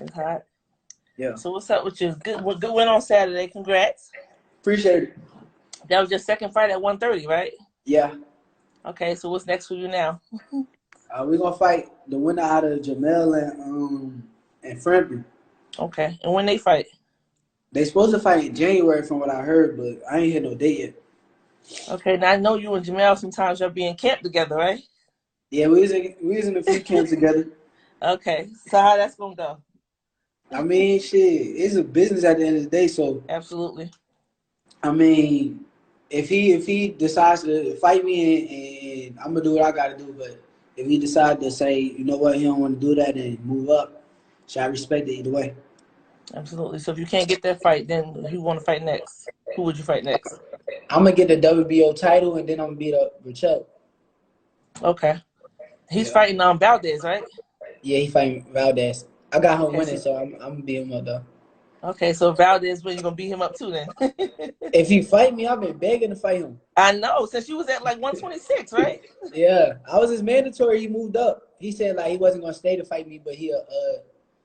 It's hot. Yeah. So what's up with you? Good win on Saturday. Congrats. Appreciate it. That was your second fight at 130, right? Yeah. Okay, so what's next for you now? We're gonna fight the winner out of Jamel and Frampton. Okay, and when they fight? They supposed to fight in January from what I heard, but I ain't hit no date yet. Okay, now I know you and Jamel sometimes y'all be in camp together, right? Yeah, we was in a few camps together. Okay, so how that's gonna go? I mean, shit, it's a business at the end of the day. So Absolutely. I mean, if he decides to fight me and I'm gonna do what I gotta do, but if he decides to say, you know what, he don't want to do that and move up, so I respect it either way. Absolutely. So if you can't get that fight, then who you want to fight next? Who would you fight next? I'm gonna get the WBO title and then I'm gonna beat up Rochelle. Okay. He's Yeah. fighting Valdez, right? Yeah, he fighting Valdez. I got him Okay, winning, so so I'm gonna beat him up though. Valdez, when you gonna beat him up too then? If he fight me, I've been begging to fight him. I know, since you was at like 126, right? Yeah, I was his mandatory. He moved up. He said like he wasn't gonna stay to fight me, but he'll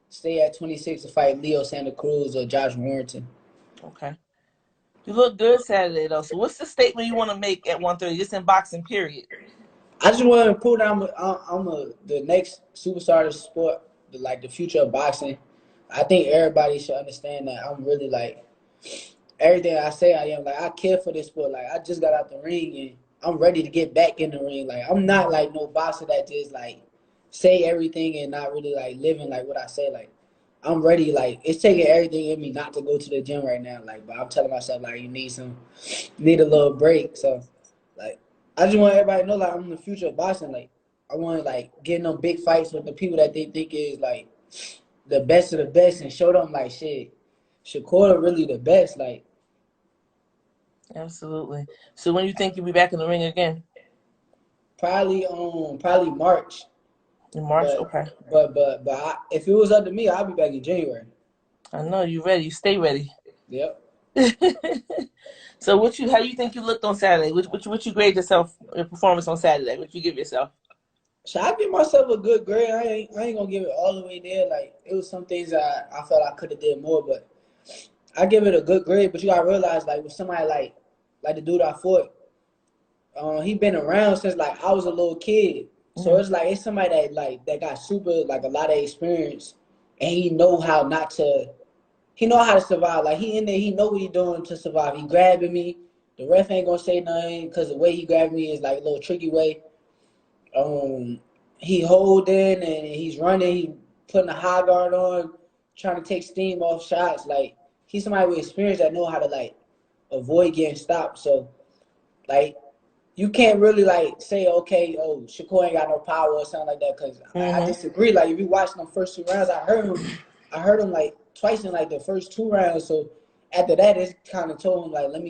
stay at 26 to fight Leo Santa Cruz or Josh Warrington. Okay. You look good Saturday though. So what's the statement you want to make at 130, just in boxing period? I just want to prove that I'm the next superstar of the sport, the future of boxing. I think everybody should understand that I'm really like everything I say I am. Like I care for this sport. Like I just got out the ring and I'm ready to get back in the ring. Like I'm not like no boxer that just like say everything and not really like living like what I say. Like I'm ready. Like it's taking everything in me not to go to the gym right now. Like, but I'm telling myself like you need a little break. So like I just want everybody to know like I'm the future of boxing. Like I want to like get in them big fights with the people that they think is like the best of the best and show them like shit. Shakur really the best. Like Absolutely. So when you think you'll be back in the ring again? probably March. In March? But Okay. if it was up to me, I'll be back in January. I know you ready. You stay ready. Yep. So how you think you looked on Saturday? What you grade yourself your performance on Saturday? What you give yourself? So I give myself a good grade. I ain't gonna give it all the way there. Like it was some things that I felt I could have did more, but I give it a good grade. But you gotta realize like with somebody like the dude I fought, he been around since like I was a little kid. So it's like it's somebody that got super like a lot of experience and he know how to survive. Like he in there, he know what he doing to survive. He grabbing me. The ref ain't gonna say nothing because the way he grabbed me is like a little tricky way. He holding and he's running. He putting a high guard on, trying to take steam off shots. Like he's somebody with experience that know how to like avoid getting stopped. So like you can't really like say okay, oh Shakur ain't got no power or something like that because I disagree. Like if you watch them first two rounds, I heard him like twice in like the first two rounds. So after that, it kind of told him like let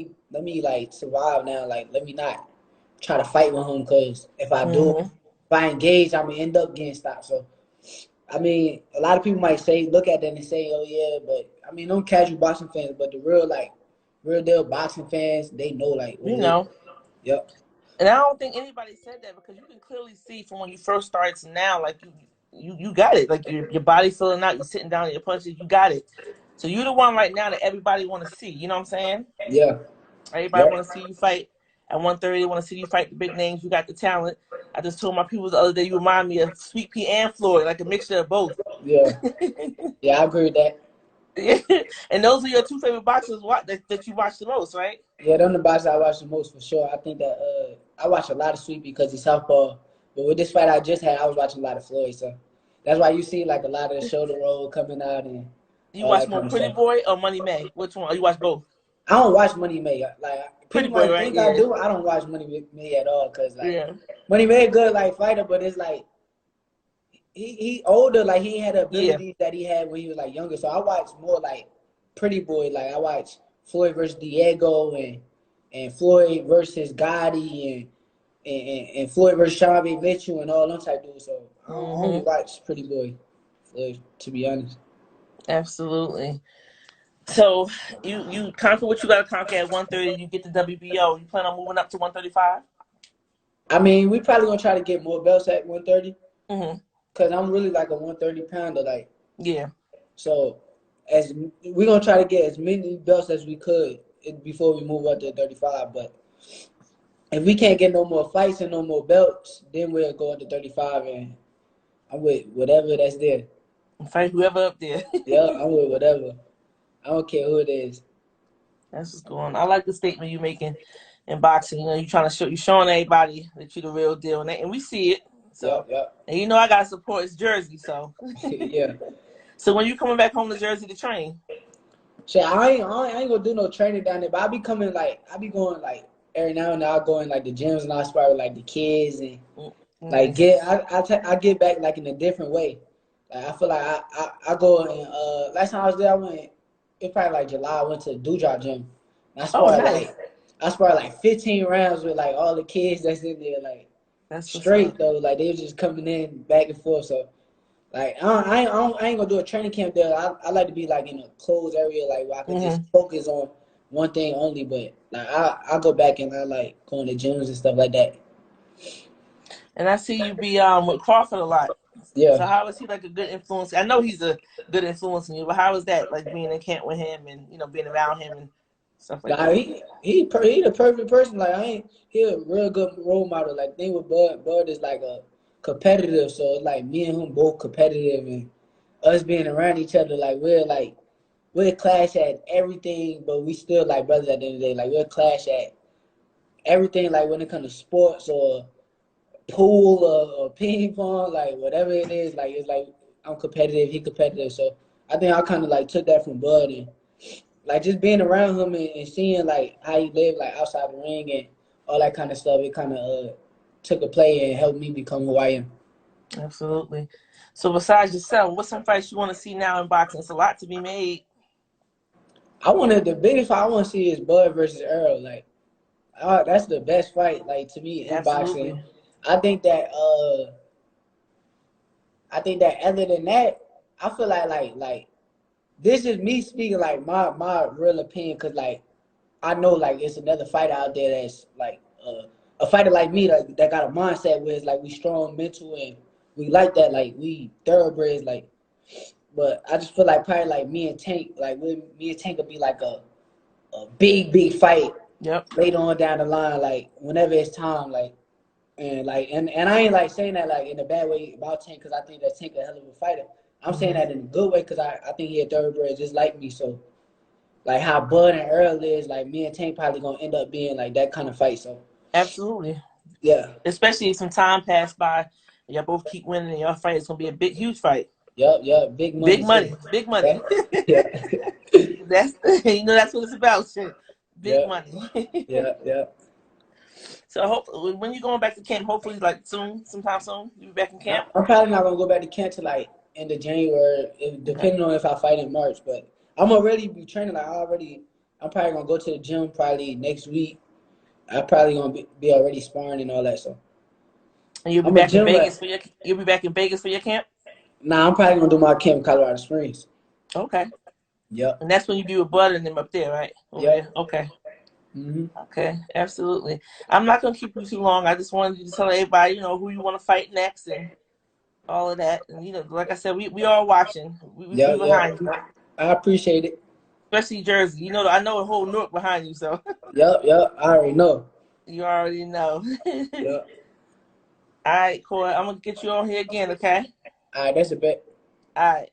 me like survive now. Like let me not try to fight with him because if I engage, I'm gonna end up getting stopped. So I mean, a lot of people might look at that and say, oh yeah, but I mean, them casual boxing fans, but the real deal boxing fans, they know like what You it is. know. Yep. And I don't think anybody said that because you can clearly see from when you first started to now, like you got it. Like your body filling out, you're sitting down, your punches, you got it. So you're the one right now that everybody want to see. You know what I'm saying? Yeah. Everybody Yep. want to see you fight at 130. They want to see you fight the big names. You got the talent. I just told my people the other day, you remind me of Sweet Pea and Floyd, like a mixture of both. Yeah. Yeah, I agree with that. And those are your two favorite boxers that you watch the most, right? Yeah, them the boxers I watch the most for sure. I think that I watch a lot of Sweet because he's southpaw. But with this fight I just had, I was watching a lot of Floyd. So that's why you see like a lot of the shoulder roll coming out and You all watch that more kind of Pretty stuff. Boy or Money May? Which one? Or you watch both? I don't watch Money May. Like Pretty people Boy, might right? think I Yeah. do. I don't watch Money May at all because like Yeah. Money May a good like fighter, but it's like he older. Like he had the abilities that he had when he was like younger. So I watch more like Pretty Boy. Like I watch Floyd versus Diego and Floyd versus Gotti and Floyd versus Sean B. Mitchell and all them type dudes. So I only watch Pretty Boy, Floyd, to be honest. Absolutely. So you conquer what you got to conquer at 130. You get the WBO. You plan on moving up to 135? I mean, we probably gonna try to get more belts at 130 Mm-hmm. because I'm really like a 130 pounder. Like Yeah. So as we're gonna try to get as many belts as we could before we move up to 35. But if we can't get no more fights and no more belts, then we'll go up to 35, and I'm with whatever that's there. Fight whoever up there. Yeah, I'm with whatever. I don't care who it is. That's what's going on. I like the statement you're making in boxing. You know, you're showing everybody that you're the real deal, and we see it. So, Yep. and you know, I gotta support his Jersey. So, Yeah. so when you coming back home to Jersey to train? Shit, I ain't gonna do no training down there, but I be coming I be going like every now and then. I go in like the gyms and I spar with like the kids and like Nice. I get back like in a different way. Like I feel like I go and last time I was there, I went. It's probably like July. I went to the Dewdrop gym. And Oh, nice. I sparred like 15 rounds with like all the kids that's in there, like That's what's straight up. though. Like they was just coming in back and forth. So like I ain't gonna do a training camp there. I like to be like in a closed area, like where I could just focus on one thing only. But like I go back and I like going to gyms and stuff like that. And I see you be with Crawford a lot. Yeah. So how is he like a good influence? I know he's a good influence on you, but how is that like being in camp with him and being around him and stuff like Like that? he the perfect person. Like he a real good role model. Like thing with Bud is like a competitive. So it's like me and him both competitive, and us being around each other. We'll clash at everything, but we still like brothers at the end of the day. Like we'll clash at everything. Like when it comes to sports or pool or ping pong, like whatever it is. Like it's like I'm competitive, he competitive. So I think I kind of like took that from Bud and like just being around him and seeing like how he lived like outside the ring and all that kind of stuff. It kind of took a play and helped me become who I am. Absolutely. So besides yourself, what's some fights you want to see now in boxing? It's a lot to be made. The biggest fight I want to see is Bud versus Earl. Like that's the best fight like to me in boxing. Absolutely. I think that other than that, I feel like this is me speaking like my real opinion because like I know like it's another fighter out there that's like a fighter like me that got a mindset where it's like we strong mental and we like that like we thoroughbreds like. But I just feel like probably like me and Tank me and Tank would be like a big fight Yep. later on down the line like whenever it's time like. And I ain't like saying that like in a bad way about Tank because I think that Tank a hell of a fighter. I'm saying that in a good way because I think he a thoroughbred just like me. So like how Bud and Earl is, like me and Tank probably gonna end up being like that kind of fight. So Absolutely. yeah. Especially if some time passed by and y'all both keep winning and your fight is gonna be a big huge fight. Yep. Big Big money too. money. Big Yeah. money. Yeah. That's that's what it's about. Shit. Big Yeah. money. Yeah. So I hope when you going back to camp, hopefully like soon, sometime soon, you be back in camp. I'm probably not gonna go back to camp till like end of January, Okay. depending on if I fight in March. But I'm already be training. I'm probably gonna go to the gym probably next week. I probably gonna be already sparring and all that. So And you'll be I'm a back in gym Vegas rat. for your camp. Nah, I'm probably gonna do my camp in Colorado Springs. Okay. Yep. And that's when you be with Bud and them up there, right? Over Yep. there. Okay. Mm-hmm. Okay. Absolutely. I'm not gonna keep you too long. I just wanted you to tell everybody, who you want to fight next and all of that. And like I said, we all watching. We Yep. behind you, I appreciate it. especially Jersey. I know a whole Newark behind you, so Yep. I already know. you already know. Yep. All right, Corey. I'm gonna get you on here again, okay? All right, that's a bet. All right.